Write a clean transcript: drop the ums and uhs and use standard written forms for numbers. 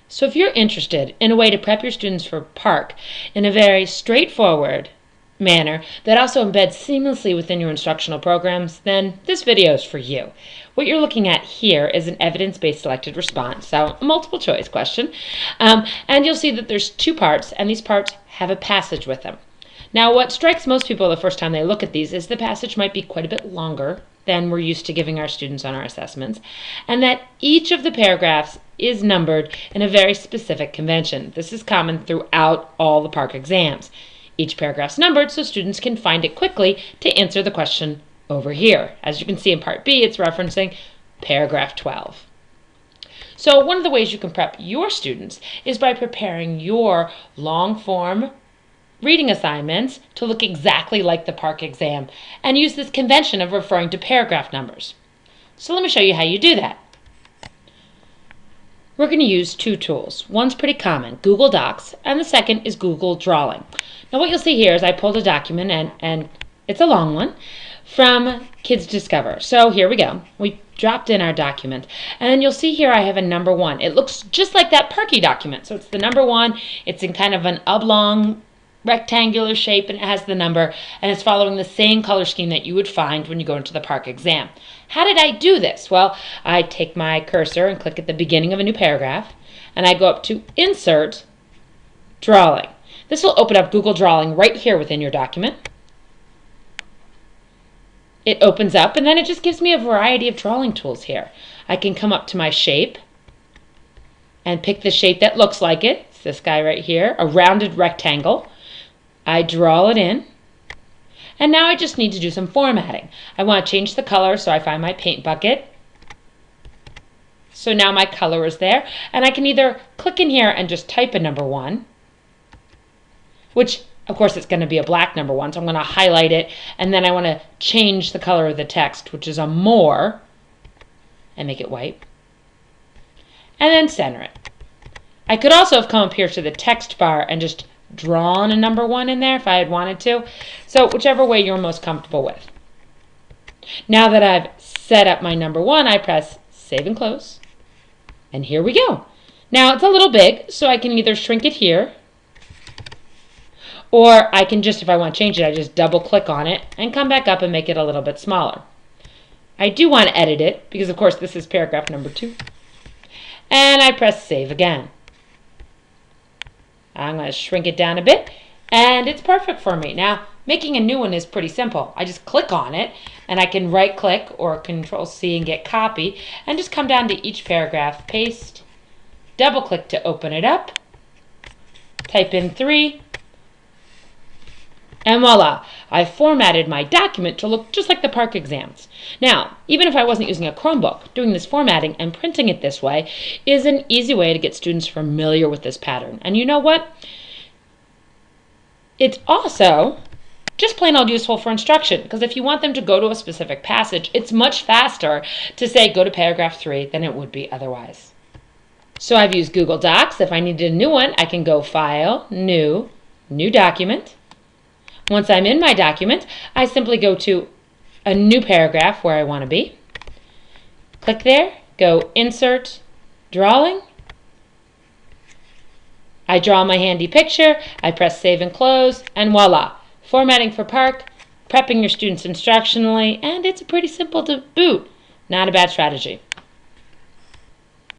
So if you're interested in a way to prep your students for PARCC in a very straightforward manner that also embeds seamlessly within your instructional programs, then this video is for you. What you're looking at here is an evidence-based selected response, so a multiple choice question. And you'll see that there's two parts, and these parts have a passage with them. Now, what strikes most people the first time they look at these is the passage might be quite a bit longer than we're used to giving our students on our assessments, and that each of the paragraphs is numbered in a very specific convention. This is common throughout all the PARCC exams. Each paragraph's numbered so students can find it quickly to answer the question over here. As you can see in Part B, it's referencing paragraph 12. So one of the ways you can prep your students is by preparing your long-form reading assignments to look exactly like the PARCC exam and use this convention of referring to paragraph numbers. So let me show you how you do that. We're going to use two tools. One's pretty common, Google Docs, and the second is Google Drawing. Now what you'll see here is I pulled a document, and it's a long one, from Kids Discover. So here we go. We dropped in our document, and then you'll see here I have a number 1. It looks just like that PARCC document. So it's the number 1. It's in kind of an oblong rectangular shape, and it has the number, and it's following the same color scheme that you would find when you go into the PARCC exam. How did I do this? Well, I take my cursor and click at the beginning of a new paragraph, and I go up to Insert, Drawing. This will open up Google Drawing right here within your document. It opens up, and then it just gives me a variety of drawing tools here. I can come up to my shape and pick the shape that looks like it. It's this guy right here, a rounded rectangle. I draw it in, and now I just need to do some formatting. I want to change the color, so I find my paint bucket. So now my color is there, and I can either click in here and just type a number 1, which of course it's going to be a black number 1, so I'm going to highlight it, and then I want to change the color of the text, which is a more, and make it white, and then center it. I could also have come up here to the text bar and just drawn a number 1 in there if I had wanted to. So whichever way you're most comfortable with. Now that I've set up my number 1, I press Save and Close. And here we go. Now it's a little big, so I can either shrink it here, or I can just, if I want to change it, I just double click on it and come back up and make it a little bit smaller. I do want to edit it because of course this is paragraph number 2. And I press Save again. I'm going to shrink it down a bit, and it's perfect for me. Now, making a new one is pretty simple. I just click on it, and I can right-click or Control-C and get copy, and just come down to each paragraph, paste, double-click to open it up, type in 3, and voila, I formatted my document to look just like the PARCC exams. Now, even if I wasn't using a Chromebook, doing this formatting and printing it this way is an easy way to get students familiar with this pattern. And you know what? It's also just plain old useful for instruction, because if you want them to go to a specific passage, it's much faster to say go to paragraph 3 than it would be otherwise. So I've used Google Docs. If I needed a new one, I can go File, New Document. Once I'm in my document, I simply go to a new paragraph where I want to be. Click there, go Insert, Drawing. I draw my handy picture, I press Save and Close, and voila, formatting for PARCC, prepping your students instructionally, and it's pretty simple to boot. Not a bad strategy.